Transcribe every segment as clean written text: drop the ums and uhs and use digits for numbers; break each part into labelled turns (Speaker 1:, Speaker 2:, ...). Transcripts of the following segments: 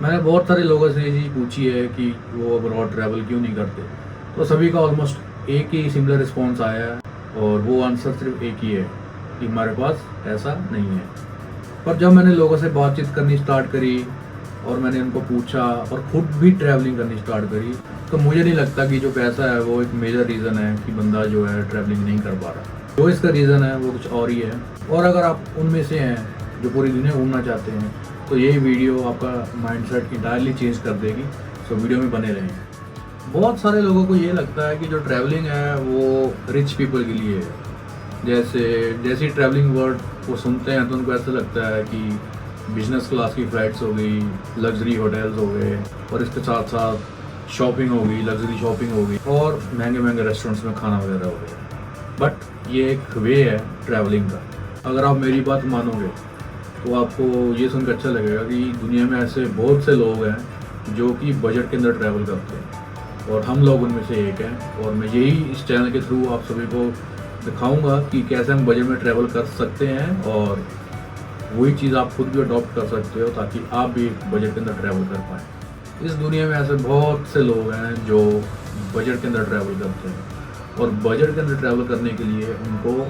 Speaker 1: मैंने बहुत सारे लोगों से ये चीज़ पूछी है कि वो अब्रॉड ट्रैवल क्यों नहीं करते, तो सभी का ऑलमोस्ट एक ही सिमिलर रिस्पॉन्स आया है और वो आंसर सिर्फ एक ही है कि हमारे पास ऐसा नहीं है। पर जब मैंने लोगों से बातचीत करनी स्टार्ट करी और मैंने उनको पूछा और खुद भी ट्रैवलिंग करनी स्टार्ट करी, तो मुझे नहीं लगता कि जो पैसा है वो एक मेजर रीज़न है कि बंदा जो है ट्रैवलिंग नहीं कर पा रहा। जो इसका रीज़न है वो कुछ और ही है। और अगर आप उनमें से हैं जो पूरी दुनिया घूमना चाहते हैं तो यही वीडियो आपका माइंडसेट इंटायरली चेंज कर देगी। सो वीडियो में बने रहें। बहुत सारे लोगों को ये लगता है कि जो ट्रैवलिंग है वो रिच पीपल के लिए है। जैसी ट्रैवलिंग वर्ड वो सुनते हैं तो उनको ऐसा लगता है कि बिजनेस क्लास की फ़्लाइट्स हो गई, लग्जरी होटल्स हो गए और इसके साथ साथ शॉपिंग हो गई, लग्जरी शॉपिंग हो गई और महंगे महंगे रेस्टोरेंट्स में खाना वगैरह हो गया। बट ये एक वे है ट्रैवलिंग का। अगर आप मेरी बात मानोगे तो आपको ये सुनकर अच्छा लगेगा कि दुनिया में ऐसे बहुत से लोग हैं जो कि बजट के अंदर ट्रैवल करते हैं और हम लोग उनमें से एक हैं। और मैं यही इस चैनल के थ्रू आप सभी को दिखाऊंगा कि कैसे हम बजट में ट्रैवल कर सकते हैं और वही चीज़ आप खुद भी अडॉप्ट कर सकते हो ताकि आप भी बजट के अंदर ट्रैवल कर पाएँ। इस दुनिया में ऐसे बहुत से लोग हैं जो बजट के अंदर ट्रैवल करते हैं और बजट के अंदर ट्रैवल करने के लिए उनको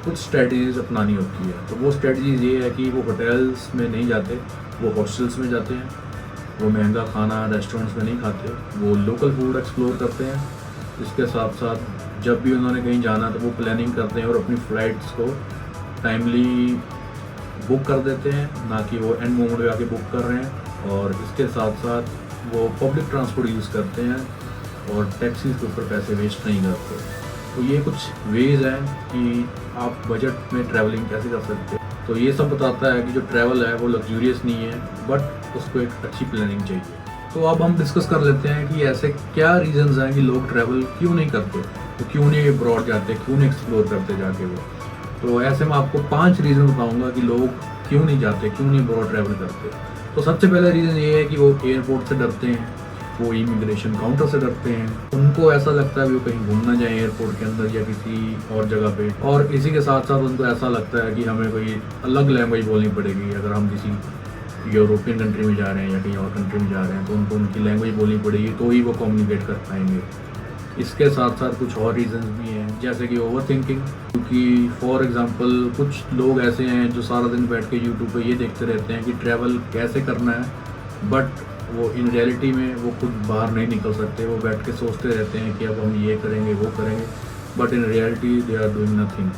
Speaker 1: कुछ स्ट्रेटजीज अपनानी होती है। तो वो स्ट्रेटजीज ये है कि वो होटल्स में नहीं जाते, वो हॉस्टल्स में जाते हैं, वो महंगा खाना रेस्टोरेंट्स में नहीं खाते, वो लोकल फूड एक्सप्लोर करते हैं। इसके साथ साथ जब भी उन्होंने कहीं जाना तो वो प्लानिंग करते हैं और अपनी फ़्लाइट्स को टाइमली बुक कर देते हैं, ना कि वो एंड मोमेंट पे आके बुक कर रहे हैं। और इसके साथ साथ वो पब्लिक ट्रांसपोर्ट यूज़ करते हैं और टैक्सीज़ के ऊपर पैसे वेस्ट नहीं करते। तो ये कुछ वेज हैं कि आप बजट में ट्रैवलिंग कैसे कर सकते हैं। तो ये सब बताता है कि जो ट्रैवल है वो लग्जूरियस नहीं है, बट उसको एक अच्छी प्लानिंग चाहिए। तो अब हम डिस्कस कर लेते हैं कि ऐसे क्या रीजंस हैं कि लोग ट्रैवल क्यों नहीं करते, तो क्यों नहीं अब्रॉड जाते, क्यों नहीं एक्सप्लोर करते जाके वो। तो ऐसे मैं आपको 5 रीज़न बताऊंगा कि लोग क्यों नहीं जाते, क्यों नहीं अब्रॉड ट्रैवल करते। तो सबसे पहला रीज़न ये है कि वो एयरपोर्ट से डरते हैं, वो इमिग्रेशन काउंटर से डरते हैं। उनको ऐसा लगता है कि वो कहीं घूमना जाए एयरपोर्ट के अंदर या किसी और जगह पे। और इसी के साथ साथ उनको ऐसा लगता है कि हमें कोई अलग लैंग्वेज बोलनी पड़ेगी। अगर हम किसी यूरोपियन कंट्री में जा रहे हैं या कहीं और कंट्री में जा रहे हैं तो उनको उनकी लैंग्वेज बोलनी पड़ेगी, तो ही वो कम्युनिकेट कर पाएंगे। इसके साथ साथ कुछ और रीजंस भी हैं, जैसे कि ओवर थिंकिंग। क्योंकि फॉर एग्जांपल कुछ लोग ऐसे हैं जो सारा दिन बैठ के यूट्यूब पे ये देखते रहते हैं कि ट्रैवल कैसे करना है, बट वो इन रियलिटी में वो खुद बाहर नहीं निकल सकते। वो बैठ के सोचते रहते हैं कि अब हम ये करेंगे वो करेंगे, but in reality they are doing nothing.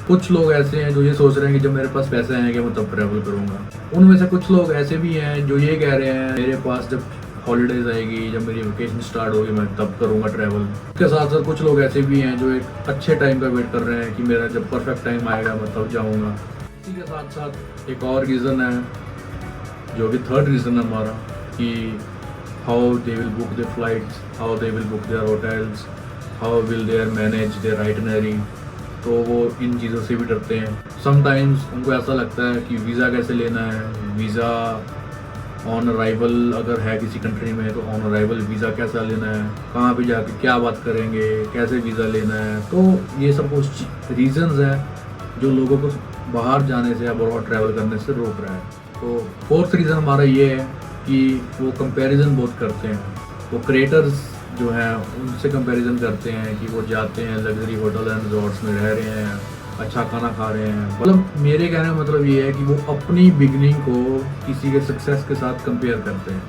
Speaker 1: कुछ लोग ऐसे हैं जो ये सोच रहे हैं कि जब मेरे पास पैसे आएंगे मैं तब ट्रैवल करूँगा। उनमें से कुछ लोग ऐसे भी हैं जो ये कह रहे हैं मेरे पास जब हॉलीडेज आएगी, जब मेरी वेकेशन स्टार्ट होगी मैं तब करूँगा ट्रैवल। इसके साथ साथ कुछ लोग ऐसे भी हैं जो एक अच्छे टाइम का वेट कर रहे हैं कि मेरा जब परफेक्ट टाइम आएगा मैं तब जाऊँगा। इसी के साथ साथ एक और रीज़न है जो कि थर्ड रीज़न है हमारा, कि how they will book their flights, how they will book their hotels, how will their manage their itinerary. तो वो इन चीज़ों से भी डरते हैं। समटाइम्स उनको ऐसा लगता है कि वीज़ा कैसे लेना है, वीज़ा ऑन अराइवल अगर है किसी कंट्री में तो ऑन अराइवल वीज़ा कैसा लेना है, कहाँ पे जाके क्या बात करेंगे, कैसे वीज़ा लेना है। तो ये सब कुछ रीजंस हैं जो लोगों को बाहर जाने से, अब्रॉड ट्रैवल करने से रोक रहा है। तो फोर्थ रीज़न हमारा ये है कि वो कंपैरिजन बहुत करते हैं। वो क्रिएटर्स जो हैं उनसे कंपैरिजन करते हैं कि वो जाते हैं लग्जरी होटल एंड रिजॉर्ट्स में रह रहे हैं, अच्छा खाना खा रहे हैं। मतलब मेरे कहने का मतलब ये है कि वो अपनी बिगनिंग को किसी के सक्सेस के साथ कंपेयर करते हैं,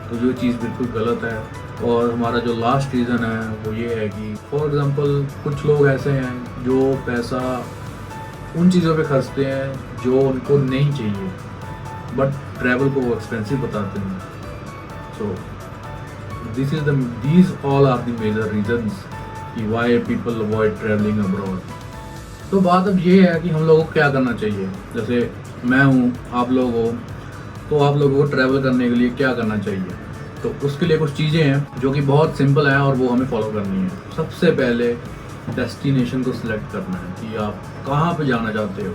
Speaker 1: तो जो चीज़ बिल्कुल गलत है। और हमारा जो लास्ट रीज़न है वो ये है कि फॉर एग्ज़ाम्पल कुछ लोग ऐसे हैं जो पैसा उन चीज़ों पे खर्चते हैं जो उनको नहीं चाहिए, बट ट्रैवल को वो एक्सपेंसिव बताते हैं। सो these all are the major reasons कि why people avoid traveling abroad। तो बात अब ये है कि हम लोगों को क्या करना चाहिए। जैसे मैं हूँ, आप लोग हो, तो आप लोगों को ट्रैवल करने के लिए क्या करना चाहिए। तो उसके लिए कुछ चीज़ें हैं जो कि बहुत सिंपल हैं और वो हमें फॉलो करनी है। सबसे पहले डेस्टिनेशन को सिलेक्ट करना है कि आप कहाँ पे जाना चाहते हो,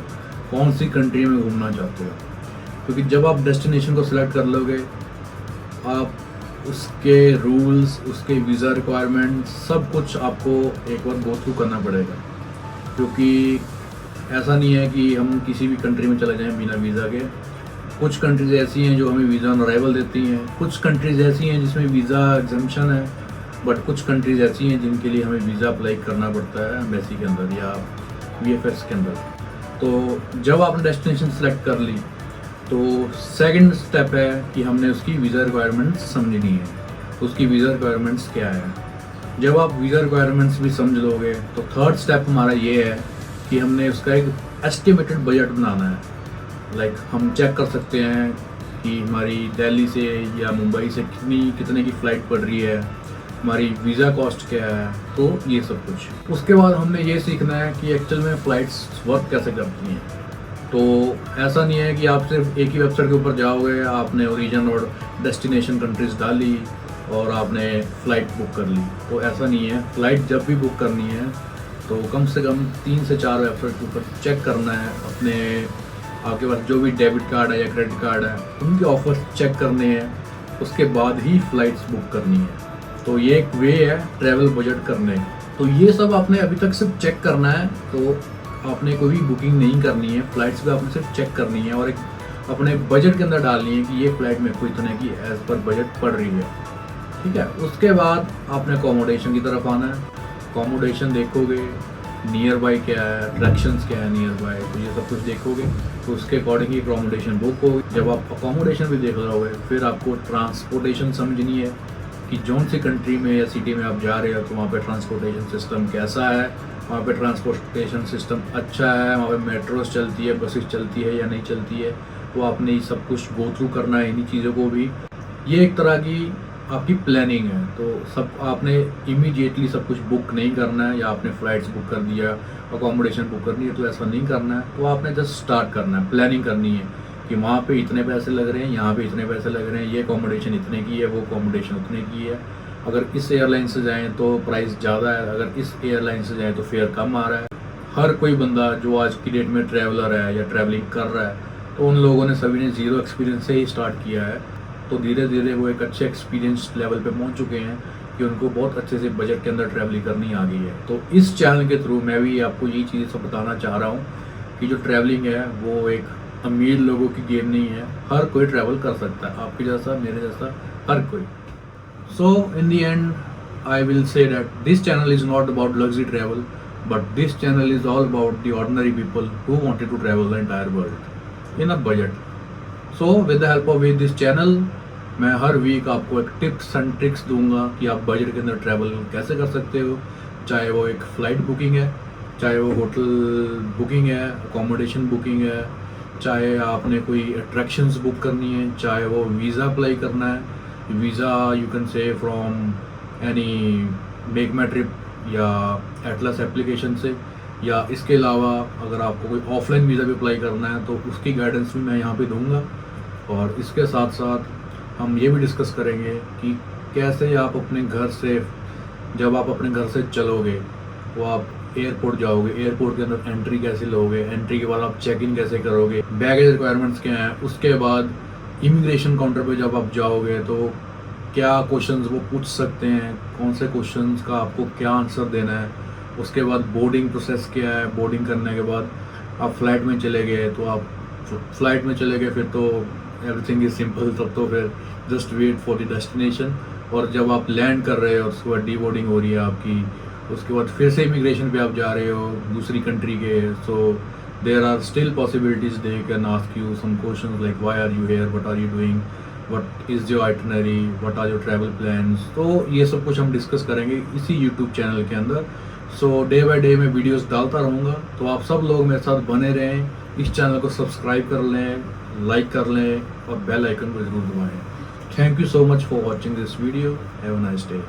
Speaker 1: कौन सी कंट्री में घूमना चाहते हो। क्योंकि जब आप डेस्टिनेशन को सिलेक्ट कर लोगे, आप उसके रूल्स, उसके वीज़ा रिक्वायरमेंट सब कुछ आपको एक बार गो थ्रू करना पड़ेगा। क्योंकि ऐसा नहीं है कि हम किसी भी कंट्री में चले जाएं बिना वीज़ा के कुछ कंट्रीज़ ऐसी हैं जो हमें वीज़ा ऑन अराइवल देती हैं, कुछ कंट्रीज़ ऐसी हैं जिसमें वीज़ा एग्जम्पशन है, बट कुछ कंट्रीज़ ऐसी हैं जिनके लिए हमें वीज़ा अप्लाई करना पड़ता है एम्बेसी के अंदर या VFS के अंदर। तो जब आपने डेस्टिनेशन सेलेक्ट कर ली तो सेकंड स्टेप है कि हमने उसकी वीज़ा रिक्वायरमेंट्स समझनी है। तो उसकी वीज़ा रिक्वायरमेंट्स क्या है? जब आप वीज़ा रिक्वायरमेंट्स भी समझ लोगे तो थर्ड स्टेप हमारा ये है कि हमने उसका एक एस्टिमेटेड बजट बनाना है। लाइक हम चेक कर सकते हैं कि हमारी दिल्ली से या मुंबई से कितने की फ़्लाइट पड़ रही है, हमारी वीज़ा कॉस्ट क्या है, तो ये सब कुछ। उसके बाद हमने ये सीखना है कि एक्चुअल में फ़्लाइट्स वर्क कैसे करती हैं। तो ऐसा नहीं है कि आप सिर्फ एक ही वेबसाइट के ऊपर जाओगे, आपने ओरिजिन और डेस्टिनेशन कंट्रीज़ डाली और आपने फ़्लाइट बुक कर ली, तो ऐसा नहीं है। फ़्लाइट जब भी बुक करनी है तो कम से कम 3 से 4 वेबसाइट के ऊपर चेक करना है। अपने आपके पास जो भी डेबिट कार्ड है या क्रेडिट कार्ड है उनके ऑफर्स चेक करने हैं, उसके बाद ही फ़्लाइट्स बुक करनी है। तो ये एक वे है ट्रैवल बजट करने का। तो ये सब आपने अभी तक सिर्फ चेक करना है, तो आपने कोई भी बुकिंग नहीं करनी है। फ़्लाइट्स भी आपने सिर्फ चेक करनी है और एक अपने बजट के अंदर डालनी है कि ये फ़्लाइट मेरे को इतने की एज़ पर बजट पड़ रही है, ठीक है। उसके बाद आपने अकोमोडेशन की तरफ आना है। अकोमोडेशन देखोगे, नियर बाई क्या है, अट्रैक्शंस क्या है नियर बाई, तो ये सब कुछ देखोगे तो उसके अकॉर्डिंग ही अकोमोडेशन बुक होगी। जब आप अकोमोडेशन भी देख रहे होगे फिर आपको ट्रांसपोर्टेशन समझनी है कि जौन सी कंट्री में या सिटी में आप जा रहे हो तो वहाँ पे ट्रांसपोर्टेशन सिस्टम कैसा है, वहाँ पे ट्रांसपोर्टेशन सिस्टम अच्छा है, वहाँ पे मेट्रोस चलती है, बसेस चलती है या नहीं चलती है, तो आपने ये सब कुछ गो थ्रू करना है इन्हीं चीज़ों को भी। ये एक तरह की आपकी प्लानिंग है। तो सब आपने इमीडिएटली सब कुछ बुक नहीं करना है, या आपने फ़्लाइट्स बुक कर दिया, अकोमोडेशन बुक करनी है, तो ऐसा नहीं करना है। तो आपने जस्ट स्टार्ट करना है, प्लानिंग करनी है कि वहाँ पे इतने पैसे लग रहे हैं, यहाँ पे इतने पैसे लग रहे हैं, ये अकोमोडेशन इतने की है, वो अकोमोडेशन उतने की है। अगर इस एयरलाइन से जाएँ तो प्राइस ज़्यादा है, अगर इस एयरलाइन से जाएँ तो फेयर कम आ रहा है। हर कोई बंदा जो आज की डेट में ट्रैवलर है या ट्रैवलिंग कर रहा है, तो उन लोगों ने सभी ने ज़ीरो एक्सपीरियंस से ही स्टार्ट किया है। तो धीरे धीरे वो एक अच्छे एक्सपीरियंस लेवल पे पहुंच चुके हैं कि उनको बहुत अच्छे से बजट के अंदर ट्रैवलिंग करनी आ गई है। तो इस चैनल के थ्रू मैं भी आपको यही चीज़ सब बताना चाह रहा हूँ कि जो ट्रैवलिंग है वो एक अमीर लोगों की गेम नहीं है, हर कोई ट्रैवल कर सकता है, आपके जैसा, मेरे जैसा, हर कोई। So in the end, I will say that this channel is not about luxury travel, but this channel is all about the ordinary people who wanted to travel the entire world in a budget. So with the help of this channel, मैं हर week आपको एक tips and tricks दूंगा कि आप budget के अंदर travel कैसे कर सकते हो। चाहे वो एक फ़्लाइट बुकिंग है, चाहे वो होटल बुकिंग है, अकोमोडेशन बुकिंग है, चाहे आपने कोई अट्रैक्शंस बुक करनी है, चाहे वो वीज़ा अप्लाई करना है, visa you can say from any make my trip या एटलस एप्लीकेशन से, या इसके अलावा अगर आपको कोई ऑफलाइन वीज़ा भी अप्लाई करना है तो उसकी गाइडेंस भी मैं यहाँ पे दूंगा। और इसके साथ साथ हम ये भी डिस्कस करेंगे कि कैसे आप अपने घर से, जब आप अपने घर से चलोगे वो आप एयरपोर्ट जाओगे, एयरपोर्ट के अंदर एंट्री कैसे लोगे, एंट्री के बाद आप चेक इन कैसे करोगे, बैगेज रिक्वायरमेंट्स क्या हैं, उसके बाद इमिग्रेशन काउंटर पे जब आप जाओगे तो क्या क्वेश्चंस वो पूछ सकते हैं, कौन से क्वेश्चंस का आपको क्या आंसर देना है, उसके बाद बोर्डिंग प्रोसेस क्या है, बोर्डिंग करने के बाद आप फ्लाइट में चले गए तो आप फ्लाइट में चले गए फिर तो एवरीथिंग इज सिंपल, तब तो फिर just wait for the destination. और जब आप लैंड कर रहे हो उसके बाद डी बोर्डिंग हो रही है आपकी, उसके बाद फिर से इमिग्रेशन पे आप जा रहे हो दूसरी कंट्री के, सो there are still possibilities they can ask you some questions like why are you here, what are you doing, what is your itinerary, what are your travel plans। तो ये सब कुछ हम डिस्कस करेंगे इसी यूट्यूब चैनल के अंदर। सो day by day मैं वीडियोस डालता रहूँगा, तो आप सब लोग मेरे साथ बने रहें, इस चैनल को सब्सक्राइब कर लें, लाइक कर लें और बेल आइकन को जरूर दबाएं। Thank you so much for watching this video, have a nice day.